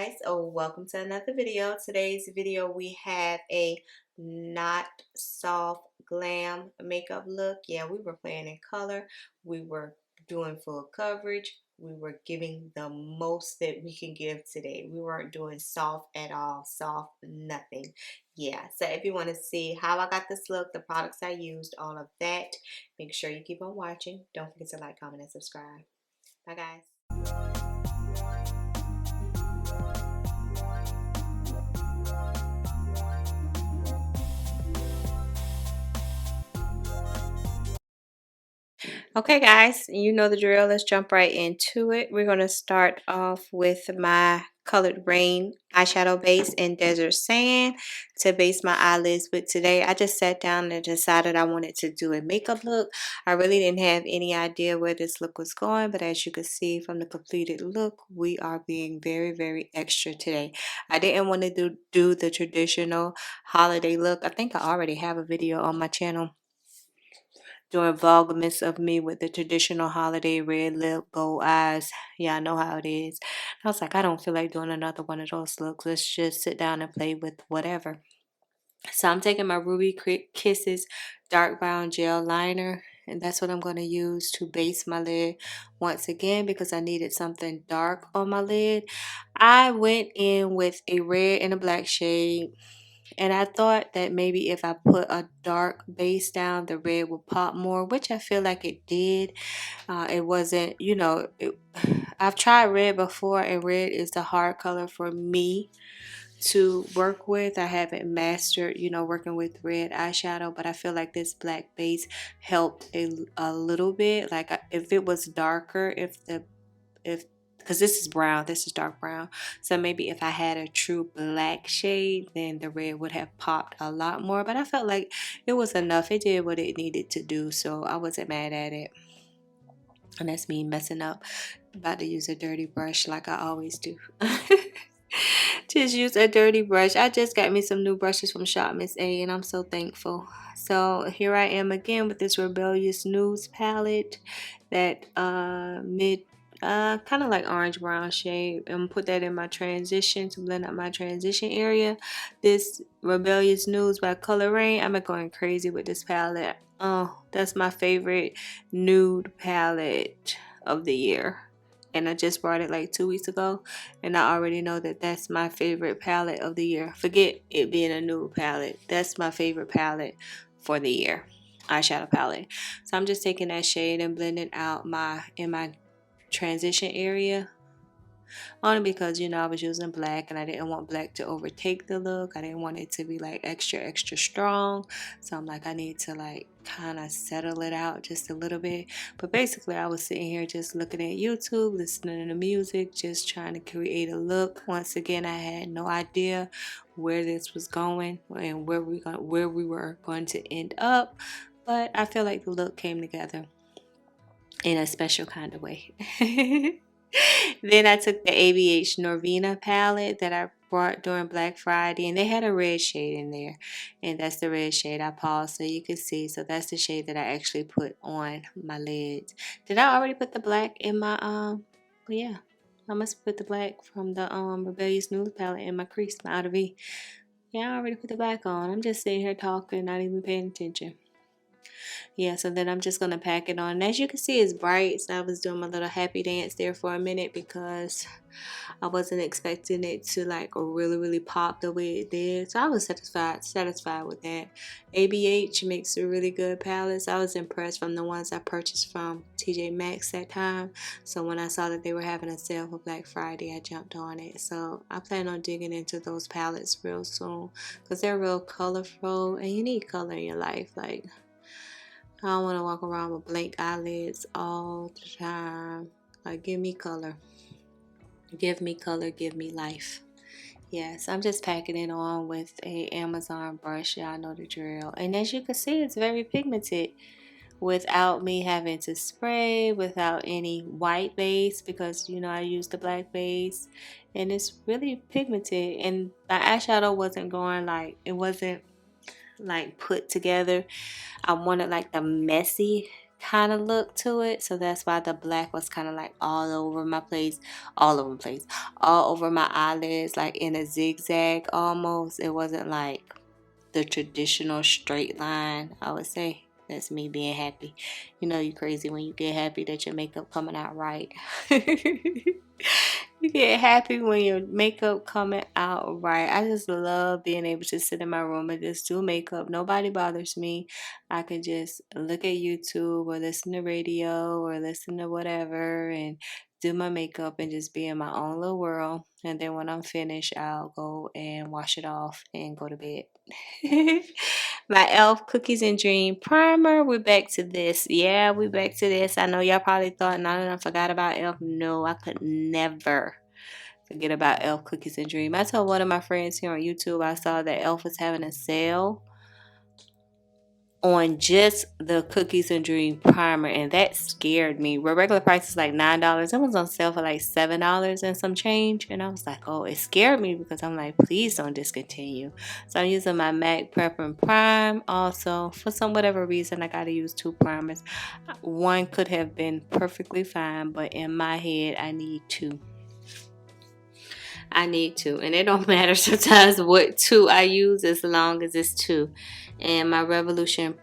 guys, welcome to another video. Today's video we have a not soft glam makeup look. Yeah, we were playing in color, we were doing full coverage, we were giving the most that we can give today. We weren't doing soft at all, soft nothing. Yeah, so if you want to see how I got this look, the products I used, all of that, make sure you keep on watching. Don't forget to like, comment, and subscribe. Bye guys. Okay, guys, you know the drill. Let's jump right into it. We're going to start off with my Colored Rain eyeshadow base in Desert Sand to base my eyelids with today. I just sat down and decided I wanted to do a makeup look. I really didn't have any idea where this look was going, but as you can see from the completed look, we are being very, very extra today. I didn't want to do the traditional holiday look. I think I already have a video on my channel doing vlogmas of me with the traditional holiday red lip, gold eyes. Yeah, I know how it is. I was like, I don't feel like doing another one of those looks. Let's just sit down and play with whatever. So I'm taking my Ruby Kisses dark brown gel liner, and that's what I'm going to use to base my lid once again because I needed something dark on my lid. I went in with a red and a black shade, and I thought that maybe if I put a dark base down, the red would pop more, which I feel like it did. It wasn't, I've tried red before, and red is the hard color for me to work with. I haven't mastered, working with red eyeshadow, but I feel like this black base helped a little bit. Like if it was darker, if because this is brown, this is dark brown, so maybe if I had a true black shade, then the red would have popped a lot more, but I felt like it was enough. It did what it needed to do, so I wasn't mad at it. And that's me messing up. About to use a dirty brush like I always do. Just use a dirty brush. I just got me some new brushes from Shop Miss A, and I'm so thankful. So here I am again with this Rebellious Nudes palette, that mid kind of like orange brown shade. I'm gonna put that in my transition to blend out my transition area. This Rebellious Nudes by Color Rain. I'm going crazy with this palette. Oh, that's my favorite nude palette of the year, and I just bought it like 2 weeks ago, and I already know that that's my favorite palette of the year. Forget it being a nude palette. That's my favorite palette for the year, eyeshadow palette. So I'm just taking that shade and blending out in my transition area, only because I was using black and I didn't want black to overtake the look. I didn't want it to be like extra strong, so I'm like, I need to like kind of settle it out just a little bit. But basically I was sitting here just looking at YouTube, listening to music, just trying to create a look. Once again, I had no idea where this was going and where we were going to end up, but I feel like the look came together in a special kind of way. Then I took the ABH Norvina palette that I bought during Black Friday, and they had a red shade in there, and that's the red shade I paused so you can see. So that's the shade that I actually put on my lids. Did I already put the black in my yeah, I must put the black from the Rebellious Nude palette in my crease, my outer V. Yeah, I already put the black on. I'm just sitting here talking, not even paying attention. Yeah, so then I'm just going to pack it on. And as you can see, it's bright. So I was doing my little happy dance there for a minute because I wasn't expecting it to like really pop the way it did. So I was satisfied with that. ABH makes a really good palettes. I was impressed from the ones I purchased from TJ Maxx that time. So when I saw that they were having a sale for Black Friday, I jumped on it. So I plan on digging into those palettes real soon because they're real colorful, and you need color in your life. Like, I don't want to walk around with blank eyelids all the time. Like, give me color. Give me color, give me life. Yes, I'm just packing it on with a Amazon brush. Y'all know the drill. And as you can see, it's very pigmented without me having to spray, without any white base, because I used the black base, and it's really pigmented. And my eyeshadow wasn't going like, it wasn't like put together. I wanted like the messy kind of look to it, so that's why the black was kind of like all over my place, all over the place, all over my eyelids, like in a zigzag almost. It wasn't like the traditional straight line, I would say. That's me being happy. You know, you crazy when you get happy that your makeup coming out right. You get happy when your makeup coming out right. I just love being able to sit in my room and just do makeup. Nobody bothers me. I can just look at YouTube or listen to radio or listen to whatever and do my makeup and just be in my own little world. And then when I'm finished, I'll go and wash it off and go to bed. My e.l.f. Cookies and Dream Primer. We're back to this. Yeah, we're back to this. I know y'all probably thought, no, I forgot about e.l.f. No, I could never forget about e.l.f. Cookies and Dream. I told one of my friends here on YouTube, I saw that e.l.f. was having a sale on just the Cookies and Dream Primer, and that scared me. Where regular price is like $9, it was on sale for like $7 and some change, and I was like, oh, it scared me because I'm like, please don't discontinue. So I'm using my MAC Prep and Prime. Also, for some whatever reason, I gotta use 2 primers. One could have been perfectly fine, but in my head, I need 2. And it don't matter sometimes what 2 I use as long as it's 2. And my Revolution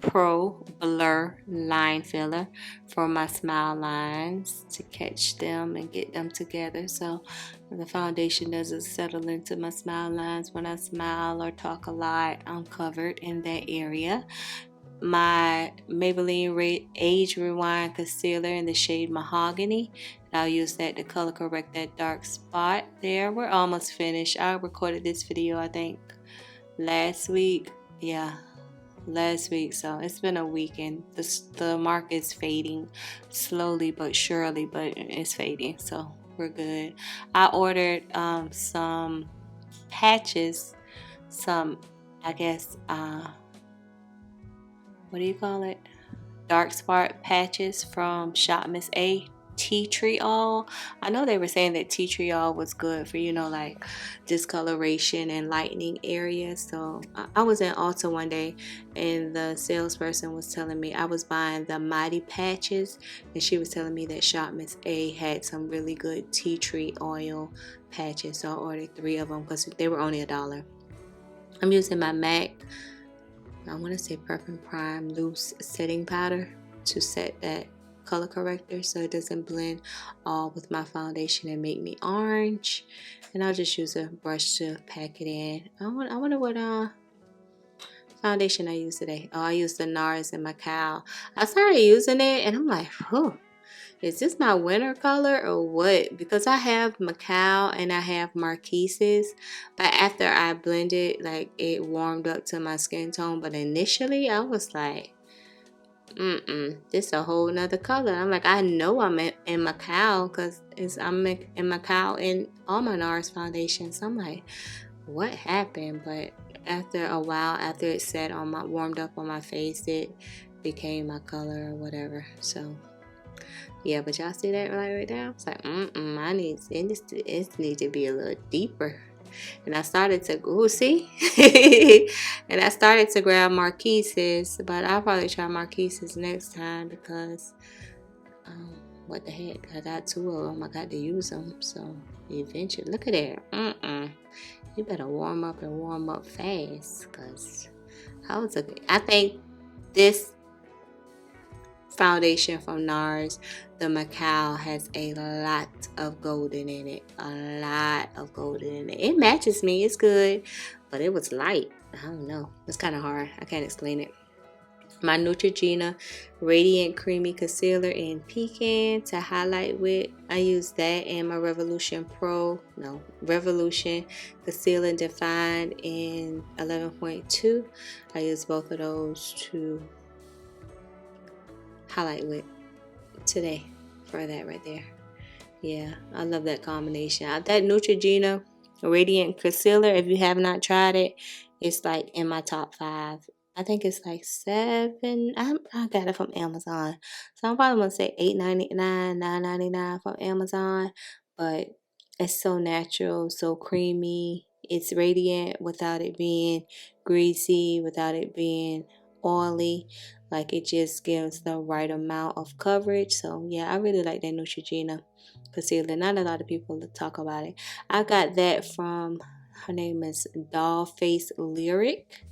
Pro Blur Line Filler for my smile lines to catch them and get them together so the foundation doesn't settle into my smile lines when I smile or talk a lot. I'm covered in that area. My Maybelline Age Rewind Concealer in the shade Mahogany. I'll use that to color correct that dark spot there. We're almost finished. I recorded this video, I think, last week. Yeah, last week. So it's been a week and the mark is fading slowly but surely, but it's fading. So we're good. I ordered some patches, some, I guess, what do you call it? Dark spot patches from Shop Miss A. Tea tree oil. I know they were saying that tea tree oil was good for, you know, like discoloration and lightening areas. So I was in Ulta one day and the salesperson was telling me I was buying the Mighty patches, and she was telling me that Shop Miss A had some really good tea tree oil patches. So I ordered 3 of them because they were only $1. I'm using my MAC, I want to say Prep and Prime loose setting powder to set that color corrector so it doesn't blend all with my foundation and make me orange. And I'll just use a brush to pack it in. I wonder what foundation I use today. Oh, I used the Nars in Macao. I started using it and I'm like, whew, is this my winter color or what? Because I have Macao and I have Marquise's, but after I blended, like, it warmed up to my skin tone. But initially I was like, this a whole nother color. I'm like, I know I'm in Macao because I'm in Macao in all my Nars foundations. I'm like, what happened? But after a while, after it set on my, warmed up on my face, it became my color or whatever. So yeah, but y'all see that right there? It's like, I need it need to be a little deeper. And I started to, see? And I started to grab Marquise's, but I'll probably try Marquise's next time because, what the heck? I got 2 of them. I got to use them. So eventually, look at that. You better warm up and warm up fast because I think this foundation from Nars, the Macao, has a lot of golden in it. A lot of golden in it. It matches me. It's good, but it was light. I don't know. It's kind of hard. I can't explain it. My Neutrogena Radiant Creamy Concealer in Pecan to highlight with. I use that, and my Revolution Concealer Define in 11.2. I use both of those to highlight with today for that right there. Yeah, I love that combination. That Neutrogena Radiant Concealer, if you have not tried it, it's like in my top 5. I think it's like 7. I got it from Amazon, so I'm probably gonna say $8.99, $9.99 from Amazon. But it's so natural, so creamy. It's radiant without it being greasy, without it being oily. Like it just gives the right amount of coverage. So yeah, I really like that Neutrogena concealer. Not a lot of people talk about it. I got that from, her name is Dollface Lyric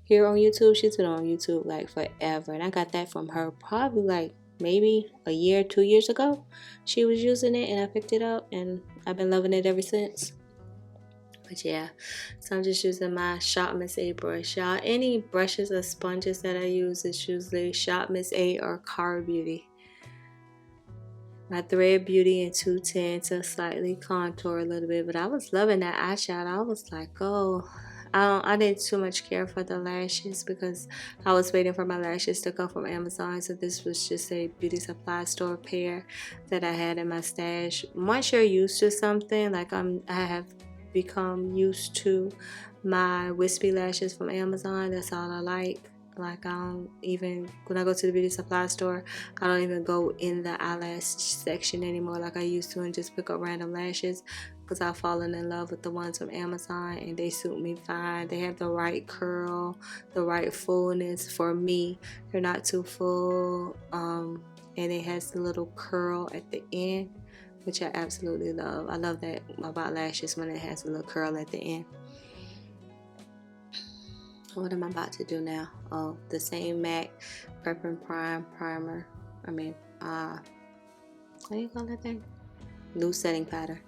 here on YouTube. She's been on YouTube like forever, and I got that from her probably like maybe a year, 2 years ago. She was using it and I picked it up, and I've been loving it ever since. But yeah, so I'm just using my Shop Miss A brush. Y'all, any brushes or sponges that I use is usually Shop Miss A or Car Beauty. My Thread Beauty in 210 to slightly contour a little bit, but I was loving that eyeshadow. I was like, oh, I didn't too much care for the lashes because I was waiting for my lashes to come from Amazon. So this was just a beauty supply store pair that I had in my stash. Once you're used to something, like I have become used to my wispy lashes from Amazon. That's all I like. Like I don't even, when I go to the beauty supply store, I don't even go in the eyelash section anymore like I used to and just pick up random lashes, because I've fallen in love with the ones from Amazon and they suit me fine. They have the right curl, the right fullness for me. They're not too full, and it has the little curl at the end, which I absolutely love. I love that about lashes, when it has a little curl at the end. What am I about to do now? Oh, the same MAC Prep and Prime primer. What do you call that thing? Loose setting powder.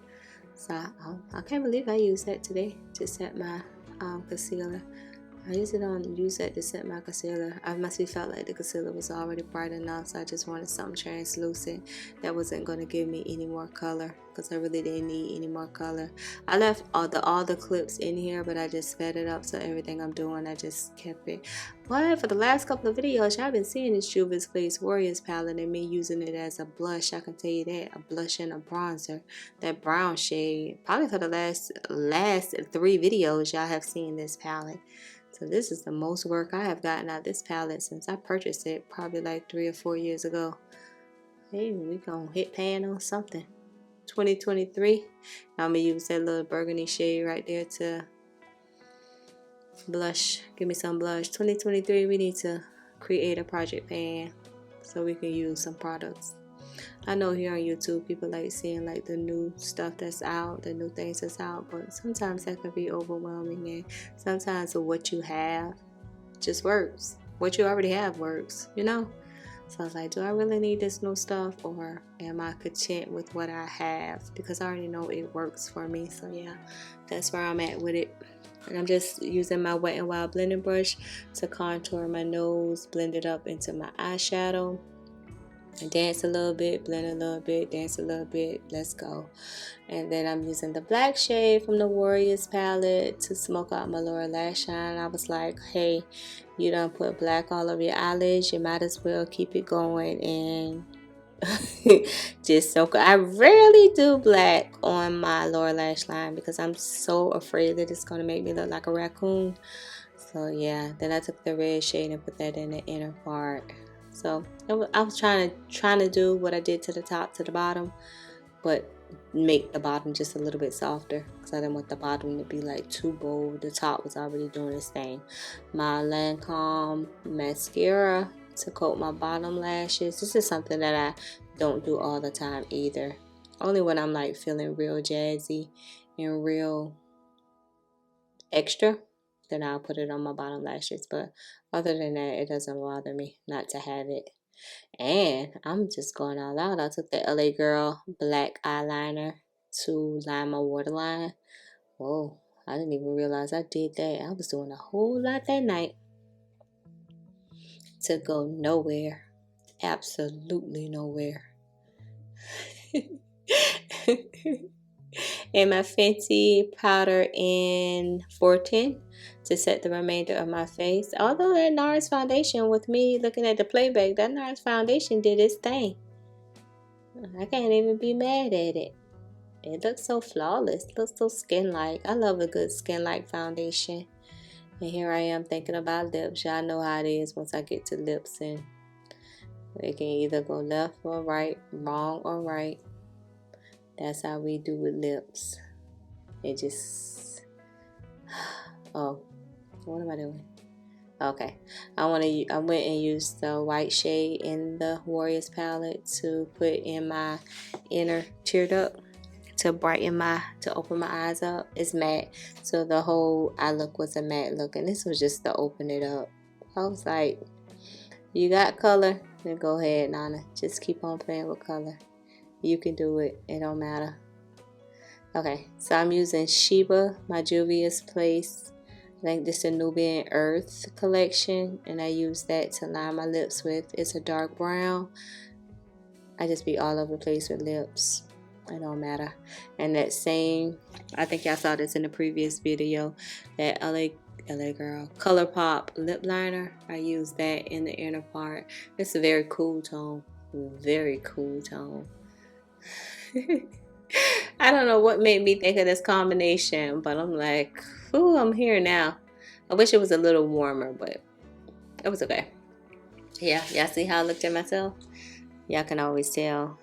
So I can't believe I used that today to set my concealer. I usually don't use that to set my concealer. I must have felt like the concealer was already bright enough, so I just wanted something translucent that wasn't going to give me any more color, because I really didn't need any more color. I left all the clips in here, but I just sped it up, so everything I'm doing, I just kept it. But for the last couple of videos, y'all been seeing this juvia'splace Warriors palette and me using it as a blush. I can tell you that, a blush and a bronzer, that brown shade. Probably for the last 3 videos, y'all have seen this palette. So this is the most work I have gotten out of this palette since I purchased it, probably like 3 or 4 years ago. Hey, we gonna hit pan on something. 2023. I'm gonna use that little burgundy shade right there to blush. Give me some blush. 2023, we need to create a project pan so we can use some products. I know here on YouTube people like seeing like the new stuff that's out, the new things that's out, but sometimes that can be overwhelming, and sometimes what you have just works. What you already have works, you know? So I was like, do I really need this new stuff, or am I content with what I have? Because I already know it works for me. So yeah, that's where I'm at with it. And I'm just using my Wet n Wild blending brush to contour my nose, blend it up into my eyeshadow. And dance a little bit, blend a little bit, dance a little bit, let's go. And then I'm using the black shade from the Warriors palette to smoke out my lower lash line. I was like, hey, you done put black all over your eyelids, you might as well keep it going and just soak it. I rarely do black on my lower lash line because I'm so afraid that it's going to make me look like a raccoon. So yeah, then I took the red shade and put that in the inner part. So I was trying to do what I did to the top to the bottom, but make the bottom just a little bit softer because I didn't want the bottom to be like too bold. The top was already doing its thing. My Lancome mascara to coat my bottom lashes. This is something that I don't do all the time either. Only when I'm like feeling real jazzy and real extra, then I'll put it on my bottom lashes. But other than that, it doesn't bother me not to have it. And I'm just going all out. I took the LA Girl black eyeliner to line my waterline. Whoa, I didn't even realize I did that. I was doing a whole lot that night to go nowhere. Absolutely nowhere. And my Fenty powder in 410 to set the remainder of my face. Although that Nars foundation, with me looking at the playback, that Nars foundation did its thing. I can't even be mad at it. It looks so flawless. It looks so skin-like. I love a good skin-like foundation. And here I am thinking about lips. Y'all know how it is once I get to lips, and it can either go left or right, wrong or right. That's how we do with lips. It just... Oh, what am I doing? Okay, I went and used the white shade in the Warriors palette to put in my inner tear duct to open my eyes up. It's matte, so the whole eye look was a matte look, and this was just to open it up. I was like, you got color, then go ahead, Nana. Just keep on playing with color. You can do it. It don't matter. Okay, so I'm using Sheba, my juvia'splace. I think this is a Nubian Earth collection, and I use that to line my lips with. It's a dark brown. I just be all over the place with lips. It don't matter. And that same, I think y'all saw this in the previous video, that LA Girl ColourPop lip liner. I use that in the inner part. It's a very cool tone. Very cool tone. I don't know what made me think of this combination, but I'm like, ooh, I'm here now. I wish it was a little warmer, but it was okay. Yeah, y'all see how I looked at myself? Y'all can always tell.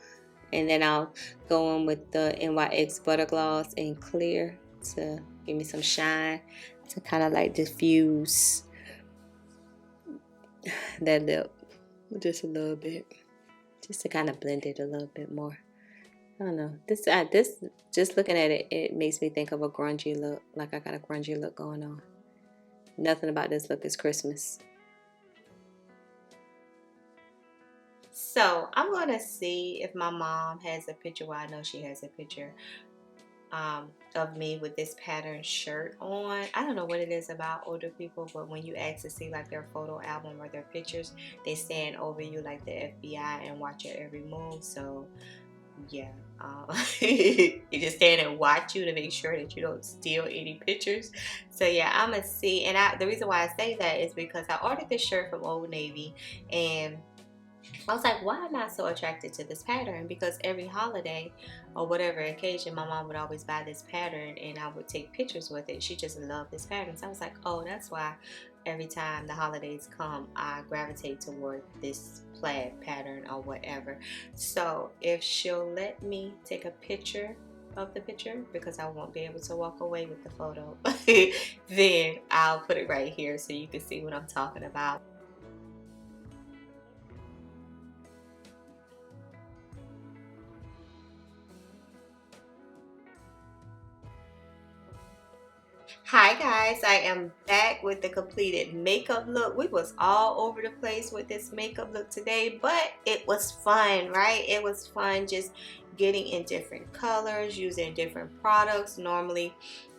And then I'll go in with the NYX Butter Gloss in clear to give me some shine, to kind of like diffuse that lip just a little bit, just to kind of blend it a little bit more. I don't know. This just looking at it, it makes me think of a grungy look. Like I got a grungy look going on. Nothing about this look is Christmas. So I'm gonna see if my mom has a picture. Well, I know she has a picture of me with this pattern shirt on. I don't know what it is about older people, but when you ask to see like their photo album or their pictures, they stand over you like the FBI and watch your every move. So yeah, you just stand and watch you to make sure that you don't steal any pictures. So yeah, I'm gonna see. And the reason why I say that is because I ordered this shirt from Old Navy, and I was like, why am I so attracted to this pattern? Because every holiday or whatever occasion, my mom would always buy this pattern and I would take pictures with it. She just loved this pattern. So I was like, oh, that's why every time the holidays come, I gravitate toward this plaid pattern or whatever. So if she'll let me take a picture of the picture, because I won't be able to walk away with the photo, then I'll put it right here so you can see what I'm talking about. Hi guys, I am back with the completed makeup look. We was all over the place with this makeup look today, but it was fun, right? It was fun just getting in different colors, using different products normally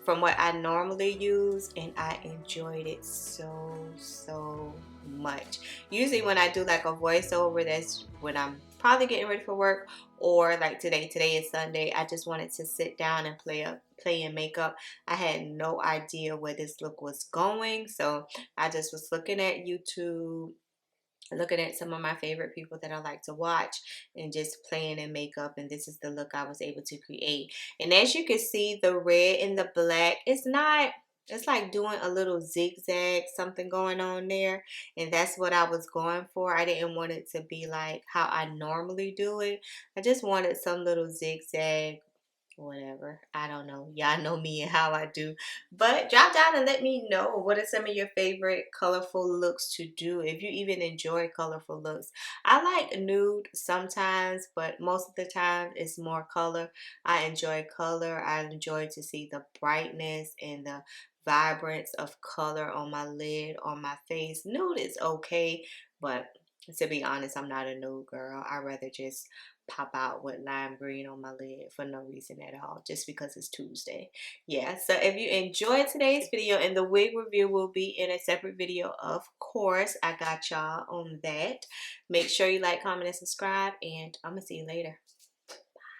from what I normally use, and I enjoyed it so much. Usually when I do like a voiceover, that's when I'm probably getting ready for work, or like today is Sunday. I just wanted to sit down and play in makeup. I had no idea where this look was going, so I just was looking at YouTube, looking at some of my favorite people that I like to watch, and just playing in makeup, and this is the look I was able to create. And as you can see, the red and the black, it's like doing a little zigzag something going on there, and that's what I was going for. I didn't want it to be like how I normally do it. I just wanted some little zigzag, whatever. I don't know. Y'all know me and how I do. But drop down and let me know, what are some of your favorite colorful looks to do, if you even enjoy colorful looks. I like nude sometimes, but most of the time it's more color. I enjoy color. I enjoy to see the brightness and the vibrance of color on my lid, on my face. Nude is okay, but to be honest, I'm not a nude girl. I rather just pop out with lime green on my lid for no reason at all, just because it's Tuesday. Yeah, so if you enjoyed today's video, and the wig review will be in a separate video, of course, I got y'all on that. Make sure you like, comment, and subscribe, and I'm gonna see you later.